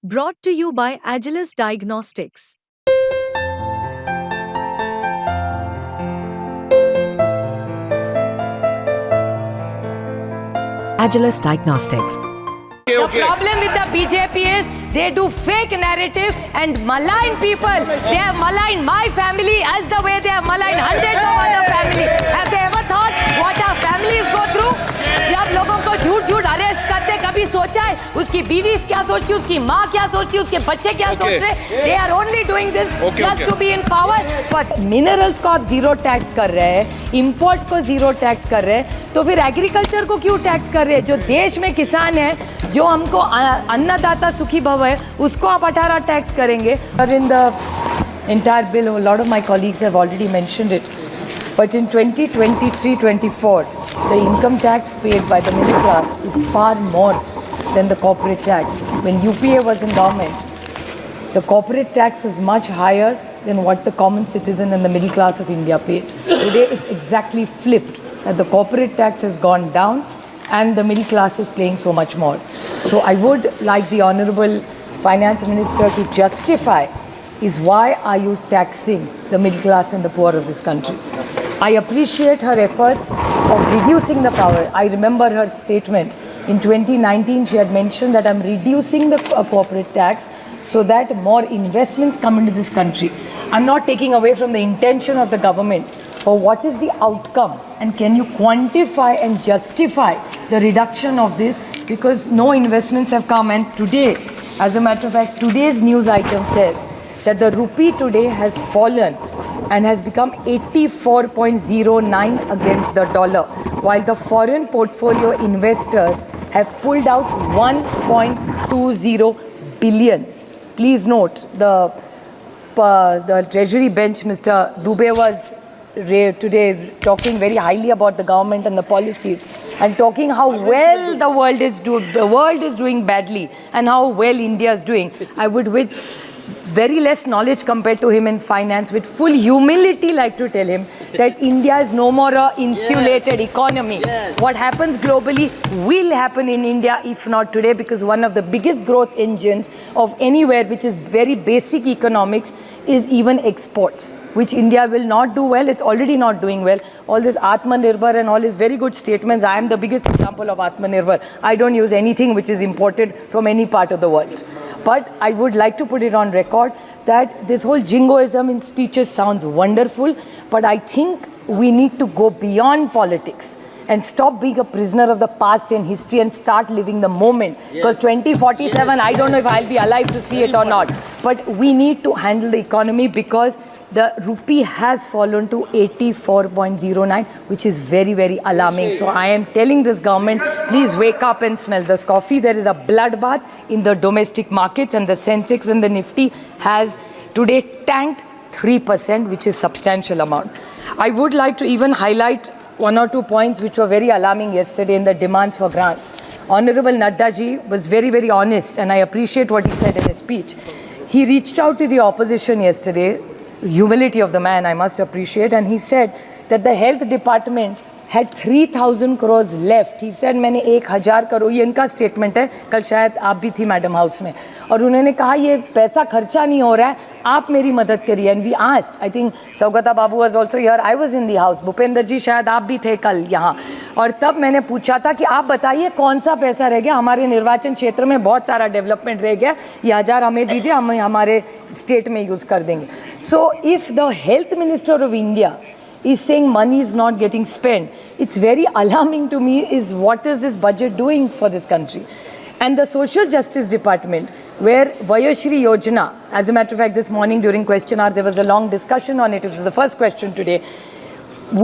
Brought to you by Agilus Diagnostics. Agilus Diagnostics. The problem with the BJP is they do fake narrative and malign people. They have maligned my family as the way they have maligned hundreds of other families. Have they ever thought what our families go through? जब लोगों को झूठ झूठ arrest करते कभी सोचा है उसकी बीवी क्या सोचती है, उसकी माँ क्या सोचती है, उसके बच्चे क्या सोच रहे? They are only doing this just to be in power. But minerals को आप जीरो टैक्स कर रहे हैं, इंपोर्ट को जीरो टैक्स कर रहे हैं, तो फिर एग्रीकल्चर को क्यों टैक्स कर रहे हैं? जो देश में किसान है, जो हमको अन्नदाता सुखी भव है, उसको आप 18 टैक्स करेंगे. But in the entire bill, a lot of my colleagues have already mentioned it. But in 2023-24, the income tax paid by the middle class is far more than the corporate tax. When UPA was in government, the corporate tax was much higher than what the common citizen and the middle class of India paid. Today, it's exactly flipped. That the corporate tax has gone down and the middle class is paying so much more. So I would like the Honorable Finance Minister to justify is why are you taxing the middle class and the poor of this country? I appreciate her efforts of reducing the power. I remember her statement in 2019. She had mentioned that I'm reducing the corporate tax so that more investments come into this country. I'm not taking away from the intention of the government, but what is the outcome? And can you quantify and justify the reduction of this? Because no investments have come, and today, as a matter of fact, today's news item says that the rupee today has fallen and has become 84.09 against the dollar, while the foreign portfolio investors have pulled out 1.20 billion. Please note, the Treasury bench, Mr. Dubey, was today talking very highly about the government and the policies, and talking how well the world is doing badly and how well India is doing. I would, with very less knowledge compared to him in finance, with full humility, like to tell him that India is no more a insulated economy. What happens globally will happen in India, if not today, because one of the biggest growth engines of anywhere, which is very basic economics, is even exports, which India will not do well. It's already not doing well. All this Atmanirbhar and all is very good statements. I am the biggest example of Atmanirbhar. I don't use anything which is imported from any part of the world. But I would like to put it on record that this whole jingoism in speeches sounds wonderful, but I think we need to go beyond politics and stop being a prisoner of the past and history and start living the moment. Because 2047, I don't know if I'll be alive to see it or not. But we need to handle the economy, because the rupee has fallen to 84.09, which is very, very alarming. So I am telling this government, please wake up and smell this coffee. There is a bloodbath in the domestic markets, and the Sensex and the Nifty has today tanked 3%, which is substantial amount. I would like to even highlight one or two points which were very alarming yesterday in the demands for grants. Honorable Nadda ji was very, very honest, and I appreciate what he said in his speech. He reached out to the opposition yesterday, humility of the man I must appreciate, and he said that the health department had 3,000 crores left. He said मैंने 1,000 करोड़, ये इनका statement है, कल शायद आप भी थी madam house में, और उन्होंने कहा ये पैसा खर्चा नहीं हो रहा है, आप मेरी मदद करिए. And we asked, I think Saugata babu was also here, I was in the house, Bhupendra ji शायद आप भी थे कल यहाँ, और तब मैंने पूछा था कि आप बताइए कौन सा पैसा रह गया, हमारे निर्वाचन क्षेत्र में बहुत सारा डेवलपमेंट रह गया, ये 1,000 हमें दीजिए, हम हमारे स्टेट में यूज़ कर देंगे. So if the health minister of India is saying money is not getting spent, it's very alarming to me. Is what is this budget doing for this country? And the Social Justice Department, where Vayoshri Yojana, as a matter of fact, this morning during question hour, there was a long discussion on it. It was the first question today.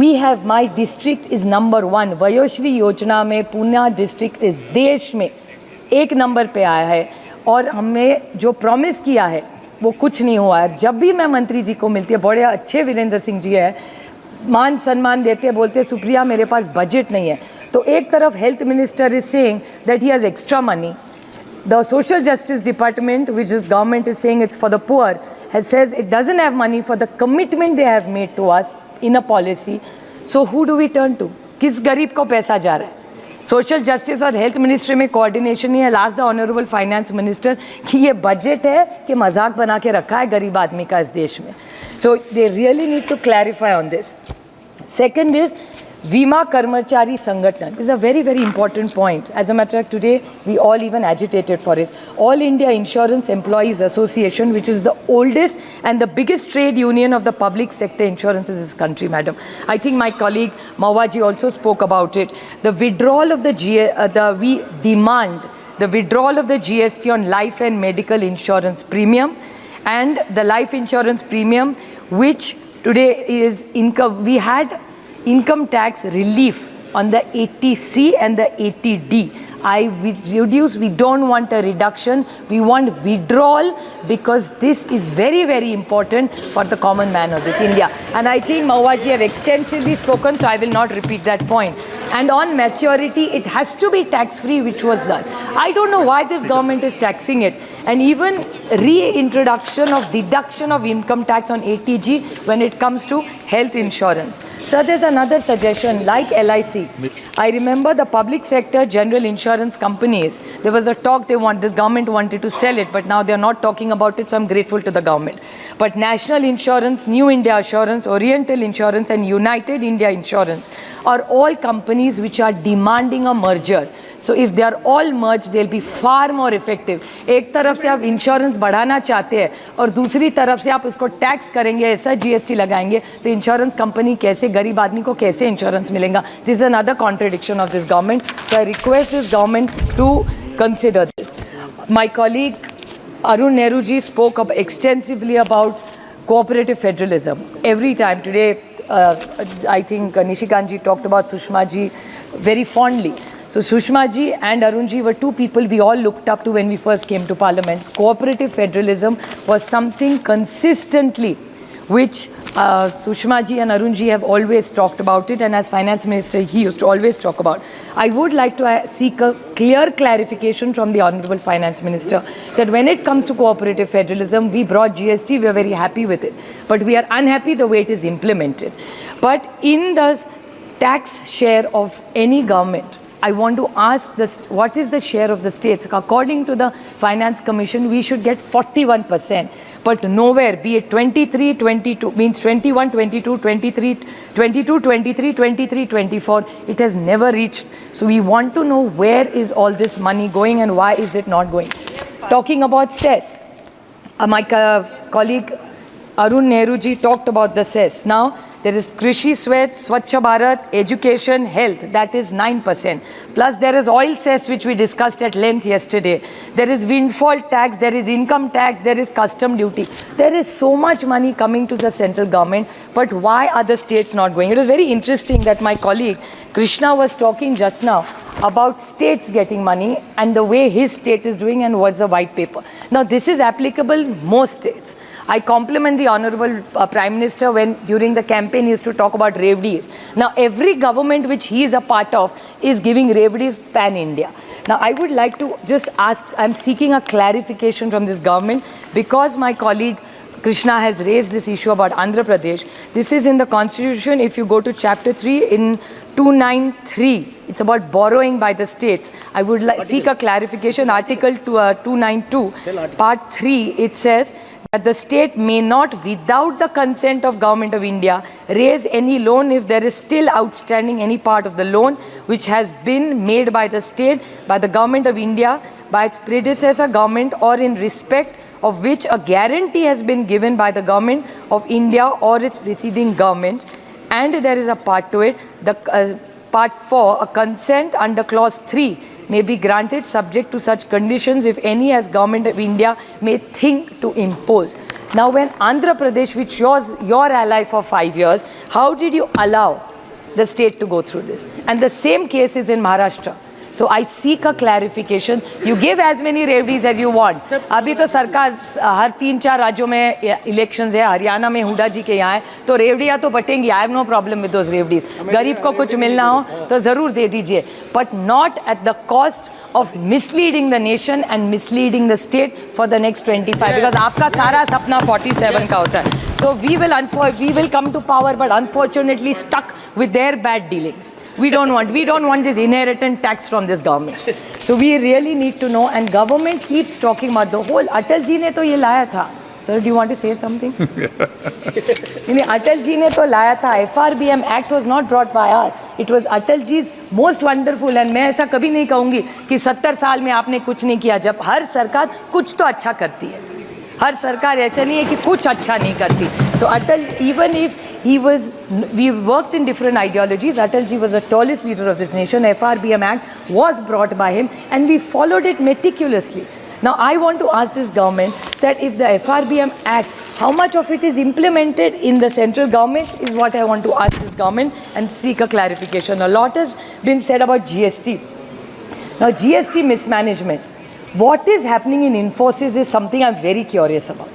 We have, my district is number 1. Vayoshri Yojana में Pune district is देश में 1 number पे आया है, और हमें जो promise किया है वो कुछ नहीं हुआ है. जब भी मैं मंत्री जी को मिलती है, बड़े अच्छे वीरेंद्र सिंह जी है, मान सम्मान देते हैं, बोलते हैं सुप्रिया मेरे पास बजट नहीं है. तो एक तरफ health minister is saying that he has extra money, the social justice department which is government is saying it's for the poor has says it doesn't have money for the commitment they have made to us in a policy. So who do we turn to? किस गरीब को पैसा जा रहा है? Social justice और health ministry में coordination नहीं है. Last the honourable finance minister कि ये बजट है कि मजाक बना के रखा है गरीब आदमी का इस देश में. So they really need to clarify on this. Second is Vima Karmachari Sangathan. This is a very, very important point. As a matter of fact, today we all even agitated for it. All India Insurance Employees Association, which is the oldest and the biggest trade union of the public sector insurance in this country, madam. I think my colleague Mawaji also spoke about it. The withdrawal of we demand the withdrawal of the GST on life and medical insurance premium, and the life insurance premium, which today is income. We had income tax relief on the 80C and the 80D. We don't want a reduction, we want withdrawal, because this is very, very important for the common man of this India. And I think Mawaji have extensively spoken, so I will not repeat that point. And on maturity, it has to be tax-free, which was done. I don't know why this government is taxing it. And even reintroduction of deduction of income tax on ATG when it comes to health insurance. So there's another suggestion, like LIC. I remember the public sector general insurance companies, there was a talk this government wanted to sell it, but now they're not talking about it, so I'm grateful to the government. But National Insurance, New India Assurance, Oriental Insurance and United India Insurance are all companies which are demanding a merger. So if they are all merged, they'll be far more effective. एक तरफ से आप insurance बढ़ाना चाहते हैं और दूसरी तरफ से आप उसको टैक्स करेंगे, ऐसा जीएसटी लगाएंगे, तो इंश्योरेंस कंपनी कैसे, गरीब आदमी को कैसे इंश्योरेंस मिलेगा? This is another contradiction of this government. So I request this government to consider this. My colleague Arun Nehru ji spoke extensively about cooperative federalism. Every time today, I think Nishikant ji talked about Sushma ji very fondly. So Sushma ji and Arun ji were two people we all looked up to when we first came to Parliament. Cooperative federalism was something consistently which Sushma ji and Arun ji have always talked about it, and as Finance Minister he used to always talk about. I would like to seek a clear clarification from the Honourable Finance Minister that when it comes to cooperative federalism, we brought GST, we are very happy with it, but we are unhappy the way it is implemented. But in the tax share of any government, I want to ask this, what is the share of the states? According to the Finance Commission, we should get 41%. But nowhere, be it 23, 22, means 21, 22, 23, 22, 23, 23, 24, it has never reached. So we want to know where is all this money going and why is it not going. Talking about cess, my colleague Arun Nehru ji talked about the cess. Now, there is Krishi Swet, Swachh Bharat, education, health, that is 9%. Plus there is oil cess, which we discussed at length yesterday. There is windfall tax, there is income tax, there is custom duty. There is so much money coming to the central government, but why are the states not going? It was very interesting that my colleague Krishna was talking just now about states getting money and the way his state is doing and what's the white paper. Now this is applicable most states. I compliment the Honourable Prime Minister when during the campaign he used to talk about Revdis. Now every government which he is a part of is giving Revdis pan-India. Now I would like to just ask, I'm seeking a clarification from this government because my colleague Krishna has raised this issue about Andhra Pradesh. This is in the Constitution. If you go to chapter 3 in 293, it's about borrowing by the states. I would seek a clarification. Article 292, part 3, it says that the state may not, without the consent of Government of India, raise any loan if there is still outstanding any part of the loan which has been made by the state, by the Government of India, by its predecessor government, or in respect of which a guarantee has been given by the Government of India or its preceding government. And there is a part to it, the part 4, a consent under clause 3 may be granted subject to such conditions if any as Government of India may think to impose. Now when Andhra Pradesh, which was your ally for 5 years, how did you allow the state to go through this? And the same case is in Maharashtra. So I seek a clarification. You give as many Revdis as you want. अभी तो सरकार हर 3-4 राज्यों में elections है, हरियाणा में हुडा जी के यहाँ है, तो रेवड़ियाँ तो बटेंगी. I have no problem with those Revdis. गरीब को कुछ मिलना हो तो ज़रूर दे दीजिए, but not at the cost of misleading the nation and misleading the state for the next 25 because आपका सारा सपना 47 का होता है. So we will come to power, but unfortunately stuck with their bad dealings. We don't want this inheritance tax from this government. So we really need to know, and government keeps talking about the whole. Atal ji ने तो ये लाया था. Sir, do you want to say something? नहीं, अटल जी ने तो लाया था. FRBM Act was not brought by us. It was Atal ji's most wonderful. And मैं ऐसा कभी नहीं कहूँगी कि 70 साल में आपने कुछ नहीं किया. जब हर सरकार कुछ तो अच्छा करती है. हर सरकार ऐसा नहीं है कि कुछ अच्छा नहीं करती. So Atal, even if we worked in different ideologies, Atal ji was the tallest leader of this nation. FRBM Act was brought by him and we followed it meticulously. Now I want to ask this government that if the FRBM Act, how much of it is implemented in the central government is what I want to ask this government and seek a clarification. A lot has been said about GST. Now GST mismanagement. What is happening in Infosys is something I'm very curious about.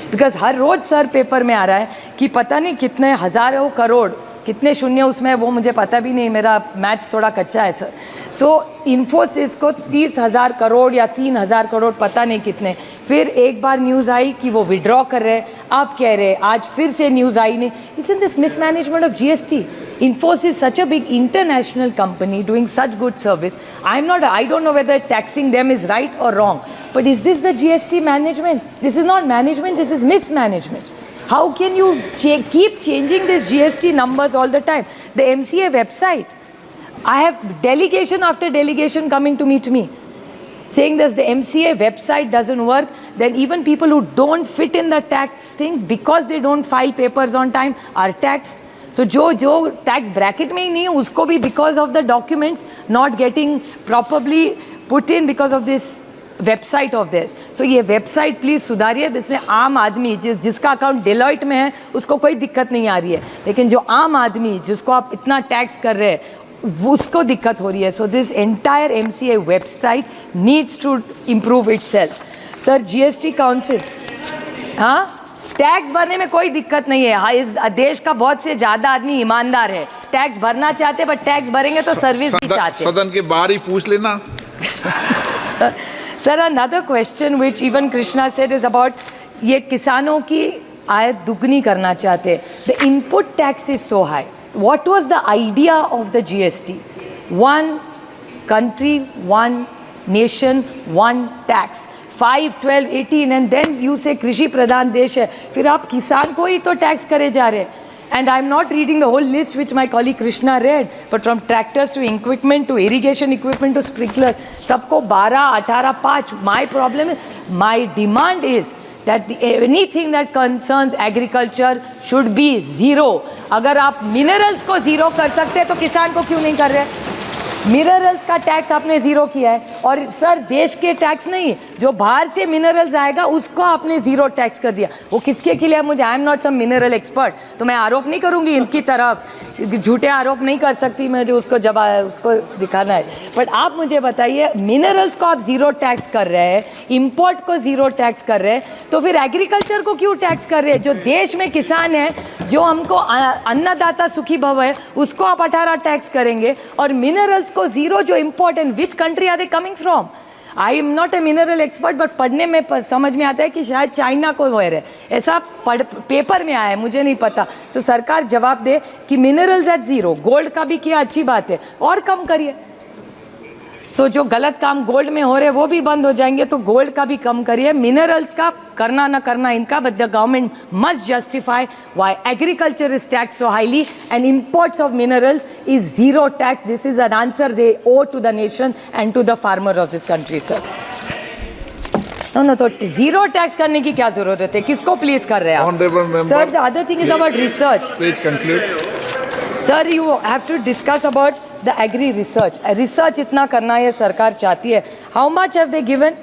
Because हर रोज sir paper में आ रहा है कि पता नहीं कितने हज़ारों करोड़ कितने शून्य उसमें है, वो मुझे पता भी नहीं, मेरा मैथ्स थोड़ा कच्चा है सर. सो इन्फोसिस को 30,000 करोड़ या 3,000 करोड़ पता नहीं कितने. फिर एक बार न्यूज़ आई कि वो विड्रॉ कर रहे हैं, आप कह रहे हैं, आज फिर से न्यूज़ आई नहीं. It's in this mismanagement of GST. Infosys, such a big international company doing such good service. I don't know whether taxing them is right or wrong. But is this the GST management? This is not management, this is mismanagement. How can you keep changing these GST numbers all the time? The MCA website, I have delegation after delegation coming to meet me, saying that the MCA website doesn't work. Then even people who don't fit in the tax thing because they don't file papers on time are taxed. So जो tax bracket में ही नहीं है उसको भी because of the documents not getting properly put in because of this website of theirs. So ये website please सुधारिए. इसमें आम आदमी जिसका अकाउंट Deloitte में है उसको कोई दिक्कत नहीं आ रही है, लेकिन जो आम आदमी जिसको आप इतना टैक्स कर रहे हैं उसको दिक्कत हो रही है. So this entire MCA website needs to improve itself. Sir, GST Council, हाँ, टैक्स भरने में कोई दिक्कत नहीं है. हाँ, इस देश का बहुत से ज़्यादा आदमी ईमानदार है, टैक्स भरना चाहते, बट टैक्स भरेंगे तो सर्विस भी चाहते. सदन के बाहर ही पूछ लेना. Sir, another question which even Krishna said is about ये किसानों की आय दुगनी करना चाहते. The input tax is so high. What was the idea of the GST? One country, one nation, one tax. 5, 12, 18 and then you say कृषि प्रधान देश है, फिर आप किसान को ही तो टैक्स करे जा रहे. And I'm not reading the whole list which my colleague Krishna read, but from tractors to equipment to irrigation equipment to sprinklers, सबको 12, 18, 5. My problem is, my demand is that anything that concerns agriculture should be zero. अगर आप minerals को zero कर सकते हैं तो किसान को क्यों नहीं कर रहे? मिनरल्स का टैक्स आपने ज़ीरो किया है, और सर देश के टैक्स नहीं, जो बाहर से मिनरल्स आएगा उसको आपने ज़ीरो टैक्स कर दिया. वो किसके के लिए? मुझे, I am not some mineral expert, तो मैं आरोप नहीं करूँगी इनकी तरफ, झूठे आरोप नहीं कर सकती मैं, जो उसको जब उसको दिखाना है. बट आप मुझे बताइए, मिनरल्स को आप ज़ीरो टैक्स कर रहे हैं, इम्पोर्ट को ज़ीरो टैक्स कर रहे हैं, तो फिर एग्रीकल्चर को क्यों टैक्स कर रहे हैं? जो देश में किसान है, जो हमको अन्नदाता सुखी भव है, उसको आप 18 टैक्स करेंगे, और मिनरल्स को जीरो जो important. Which country are they coming from? I am not a mineral expert, but पढ़ने में समझ में आता है कि शायद चाइना को हो रहा है, ऐसा पेपर में आया है, मुझे नहीं पता. तो सरकार जवाब दे कि मिनरल्स एट जीरो. गोल्ड का भी किया, अच्छी बात है, और कम करिए. तो जो गलत काम गोल्ड में हो रहे हैं वो भी बंद हो जाएंगे, तो गोल्ड का भी कम करिए. मिनरल्स का करना ना करना इनका, but the government must justify why agriculture is tax so highly and imports of minerals is zero tax. This is an answer they owe to the nation and to the farmer of this country. Sir no, तो zero tax करने की क्या जरूरत है? किसको please कर रहे हैं आप? Sir, the other thing is about research. Please conclude. Sir, you have to discuss about the agri research. Research इतना करना ये सरकार चाहती है. How much have they given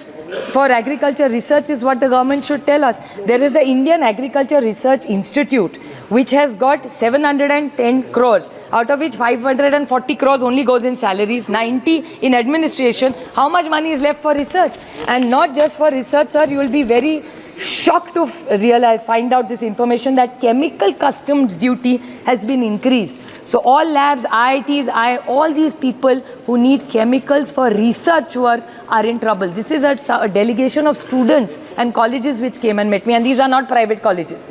for agriculture research is what the government should tell us. There is the Indian Agriculture Research Institute which has got 710 crores, out of which 540 crores only goes in salaries, 90 in administration. How much money is left for research? And not just for research, sir, you will be very shocked to find out this information that chemical customs duty has been increased. So all labs, IITs, all these people who need chemicals for research work are in trouble. This is a delegation of students and colleges which came and met me, and these are not private colleges.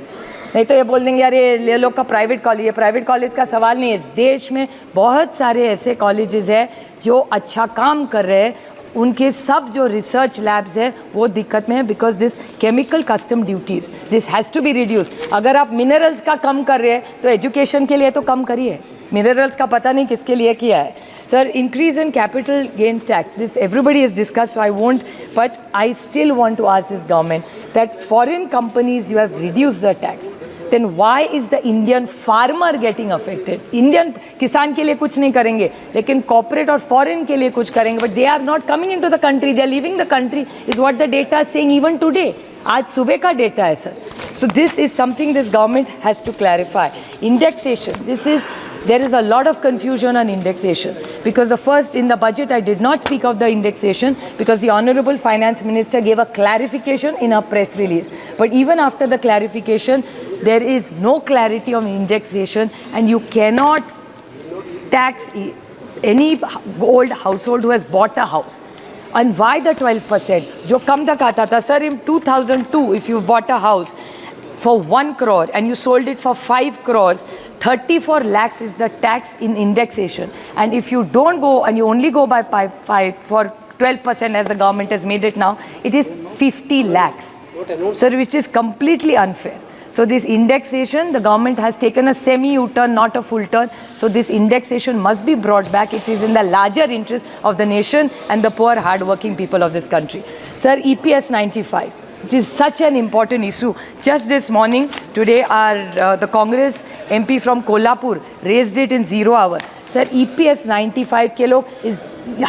नहीं तो ये बोल देंगे यार ये लोग का private college, ये प्राइवेट कॉलेज का सवाल नहीं है. इस देश में बहुत सारे ऐसे कॉलेजेस हैं जो अच्छा काम कर रहे हैं, उनके सब जो रिसर्च लैब्स है वो दिक्कत में है because this chemical custom duties this has to be reduce. अगर आप मिनरल्स का कम कर रहे हैं तो एजुकेशन के लिए तो कम करिए. मिनरल्स का पता नहीं किसके लिए किया है. Sir, increase in capital gain tax, this everybody has discussed, so I won't, but I still want to ask this government that foreign companies you have reduced the tax, then why is the Indian farmer getting affected? Indian किसान के लिए कुछ नहीं करेंगे लेकिन corporate और foreign के लिए कुछ करेंगे, but they are not coming into the country, they are leaving the country is what the data is saying even today. आज सुबह का डेटा है sir. So this is something this government has to clarify. Indexation, there is a lot of confusion on indexation because the first in the budget I did not speak of the indexation because the Honorable Finance Minister gave a clarification in a press release. But even after the clarification, there is no clarity on indexation and you cannot tax any old household who has bought a house. And why the 12%? जो कम तक आता था sir, in 2002 if you bought a house for 1 crore and you sold it for 5 crores, 34 lakhs is the tax in indexation. And if you don't go and you only go by for 12% as the government has made it now, it is 50 lakhs. Sir, which is completely unfair. So this indexation, the government has taken a semi-U-turn, not a full turn. So this indexation must be brought back. It is in the larger interest of the nation and the poor, hard-working people of this country. Sir, EPS 95. Which is such an important issue. Just this morning, today, the Congress MP from Kolhapur raised it in 0 hour. Sir, EPS 95 के लोग इस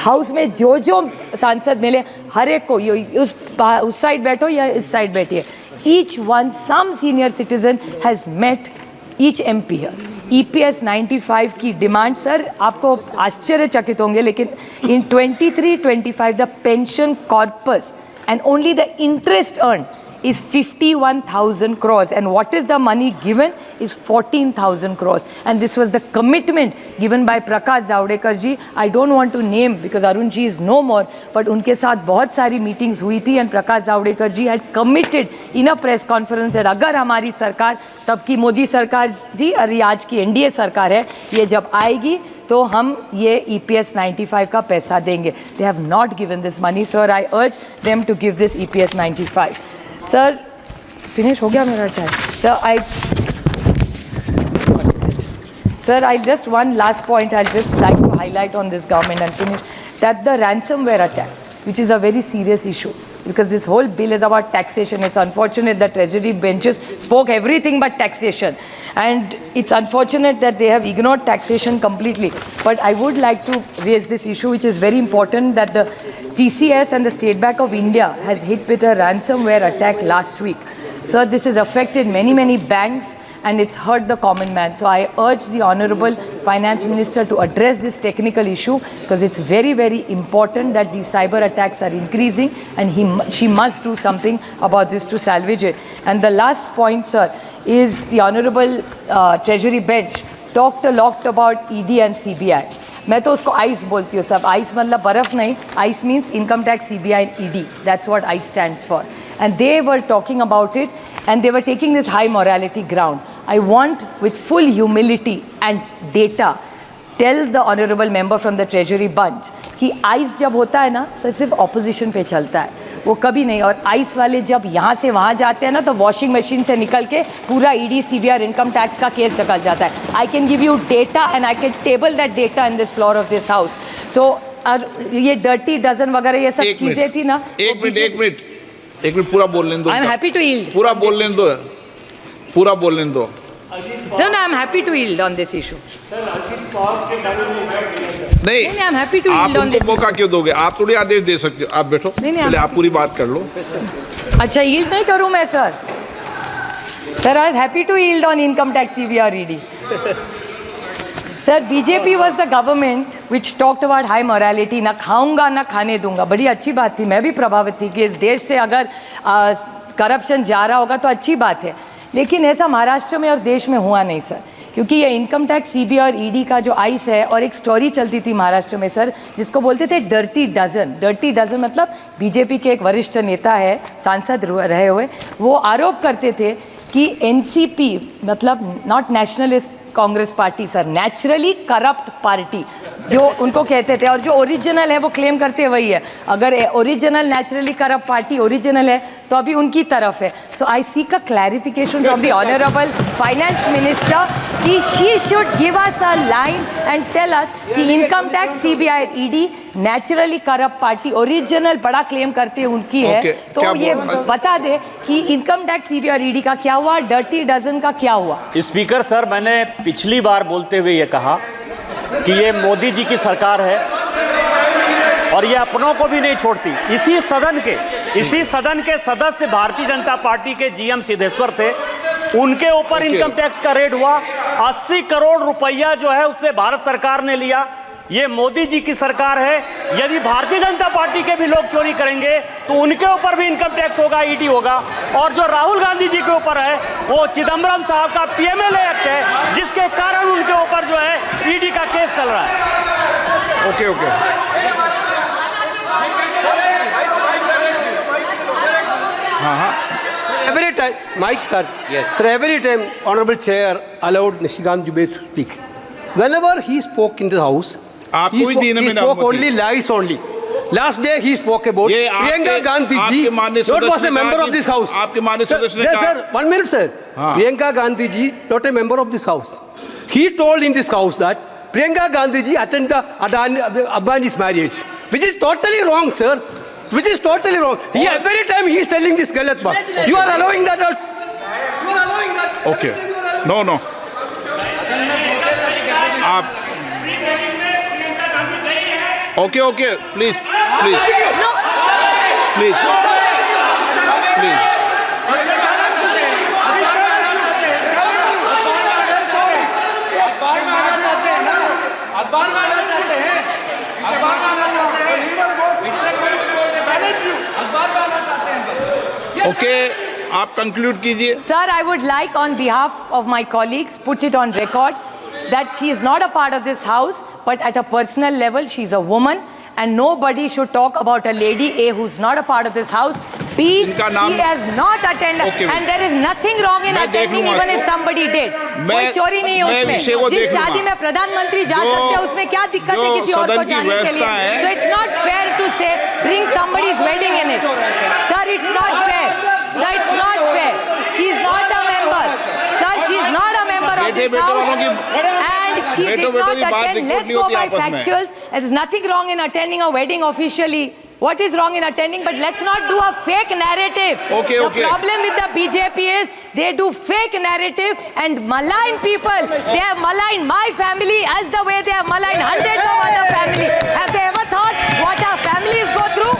house में जो सांसद मिले, हर एक को उस साइड बैठो या इस साइड बैठिए. Each one, some senior citizen has met each MP here. EPS 95 की डिमांड सर आपको आश्चर्यचकित होंगे, लेकिन in 23-25 the pension corpus and only the interest earned is 51,000 crores and what is the money given is 14,000 crores and this was the commitment given by Prakash Zavadekar ji. I don't want to name because Arun ji is no more, but उनके साथ बहुत सारी meetings हुई थी and Prakash Zavadekar ji had committed in a press conference that अगर हमारी सरकार, तब की मोदी सरकार थी और आज की NDA सरकार है, ये जब आएगी तो हम ये EPS 95 का पैसा देंगे. They have not given this money, sir. I urge them to give this EPS 95. Sir, finish हो गया मेरा time. Sir, I just one last point I'll just like to highlight on this government and finish, that the ransomware attack, which is a very serious issue, because this whole bill is about taxation. It's unfortunate that Treasury benches spoke everything but taxation. And it's unfortunate that they have ignored taxation completely. But I would like to raise this issue, which is very important, that the TCS and the State Bank of India has hit with a ransomware attack last week. So this has affected many banks and it's hurt the common man. So I urge the Honorable Finance Minister to address this technical issue because it's very important that these cyber attacks are increasing and she must do something about this to salvage it. And the last point, sir, is the Honorable Treasury Bench talked a lot about ED and CBI. मैं तो उसको ICE बोलती हूँ सब. ICE मतलब बर्फ नहीं. ICE means Income Tax, CBI and ED. That's what ICE stands for. And they were talking about it and they were taking this high morality ground. I want, with full humility and data, tell the honorable member from the Treasury bunch कि ICE जब होता है ना sir सिर्फ opposition पे चलता है, वो कभी नहीं. और ICE वाले जब यहाँ से वहाँ जाते हैं ना तो वॉशिंग मशीन से निकल के पूरा ED, CBI और इनकम टैक्स का केस चल जाता है. I can give you data and I can table that data in this floor of this house. So ये dirty dozen वगैरह ये सब चीज़ें थी ना. एक मिनट पूरा बोल लेने दो. I am happy to yield. पूरा बोल लेने दो. No, I am happy to yield on this issue. नहीं, I am happy to आप yield on this. उनको मौका क्यों दोगे? आप थोड़ी आदेश दे सकते हो. आप बैठो, पहले आप पूरी बात कर लो. अच्छा, yield नहीं करूँ मैं sir. Sir, I was happy to yield on income tax, CBI or ED. Sir, BJP was the government which talked about high morality. ना खाऊंगा ना खाने दूंगा. बड़ी अच्छी बात थी. मैं भी प्रभावित थी कि इस देश से अगर करप्शन जा रहा होगा तो अच्छी बात है, लेकिन ऐसा महाराष्ट्र में और देश में हुआ नहीं सर, क्योंकि ये इनकम टैक्स सीबीआई और ईडी का जो आइस है, और एक स्टोरी चलती थी महाराष्ट्र में सर जिसको बोलते थे डर्टी डजन। डर्टी डजन मतलब बीजेपी के एक वरिष्ठ नेता है, सांसद रहे हुए, वो आरोप करते थे कि एनसीपी मतलब not nationalist Congress party sir, naturally corrupt party जो उनको कहते थे, और जो ओरिजिनल है वो क्लेम करते वही है। अगर original naturally corrupt party original है तो अभी उनकी तरफ है। So I seek a clarification from the honourable finance minister कि she should give us a line and tell us कि income tax CBI ED naturally corrupt party original बड़ा claim करते हैं उनकी है, तो ये बता दे कि इनकम टैक्स सीबीआई और ईडी का क्या हुआ, डर्टी डजन का क्या हुआ। स्पीकर सर, मैंने पिछली बार बोलते हुए ये कहा कि ये मोदी जी की सरकार है और ये अपनों को भी नहीं छोड़ती। इसी सदन के सदस्य भारतीय जनता पार्टी के जीएम सिद्धेश्वर थे, उनके ऊपर इनकम टैक्स का रेड हुआ। 80 करोड़ रुपया जो है उससे भारत सरकार ने लिया। ये मोदी जी की सरकार है। यदि भारतीय जनता पार्टी के भी लोग चोरी करेंगे तो उनके ऊपर भी इनकम टैक्स होगा, ईडी होगा। और जो राहुल गांधी जी के ऊपर है वो चिदम्बरम साहब का पीएमएलए एक्ट है, जिसके कारण उनके ऊपर जो है ईडी का केस चल रहा है। ओके ओके, हाँ। Every time, Mike sir, yes. Sir, every time Honorable Chair allowed Nishikant Dubey to speak. Whenever he spoke in the house, he spoke only lies only. Last day he spoke about Priyanka Gandhi ji, not was a member of this house. आपके माननीय सदस्य ने कहा, sir, 1 minute sir. Priyanka Gandhi ji, not a member of this house. He told in this house that Priyanka Gandhi ji attended Advani's marriage, which is totally wrong, sir. Which is totally wrong. Every time he is telling this galat baat. You are allowing that also. You are allowing that. Okay. No. आप Okay. Please. Okay, आप conclude कीजिए। Sir, I would like on behalf of my colleagues put it on record that she is not a part of this house, but at a personal level she is a woman and nobody should talk about a lady A who's not a part of this house. B, she has not attended and there is nothing wrong in attending even if somebody did. कोई चोरी नहीं है उसमें। जिस शादी में प्रधानमंत्री जा सकते हैं उसमें क्या दिक्कत है किसी और को जाने के लिए? So it's not fair to say bring somebody's wedding in it. Sir, it's not fair. Sir, it's not fair. She is not a member. Sir, she is not a member of this house and she did not attend. Let's go by factuals. There's nothing wrong in attending a wedding officially. What is wrong in attending? But let's not do a fake narrative. Okay. The problem with the BJP is they do fake narrative and malign people. They have maligned my family as the way they have maligned hundreds of other families. Have they ever thought what our families go through?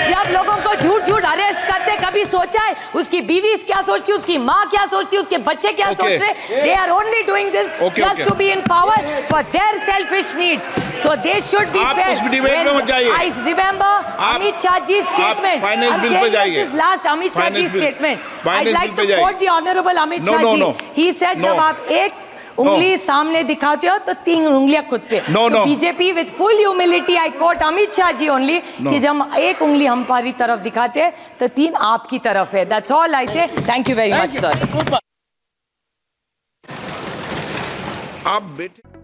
जब लोगों को झूठ arrest करते, कभी सोचा है उसकी बीवी क्या सोचती है, उसकी माँ क्या सोचती है, उसके बच्चे क्या सोच रहे? They are only doing this just to be in power for their selfish needs. So they should be fair. आप उस डिबेट में मत जाइए। I remember Amit Shahji's statement. I'm saying this last Amit Shahji's statement. I'd like to quote the Honorable Amit Shahji. He said जब आप एक उंगली सामने दिखाते हो तो 3 उंगलियां खुद पे। So BJP with full humility I quote Amit Shah ji only कि जब एक उंगली हमारी तरफ दिखाते हैं तो 3 आपकी तरफ है। That's all I say. Thank you very much, sir. आप बेटे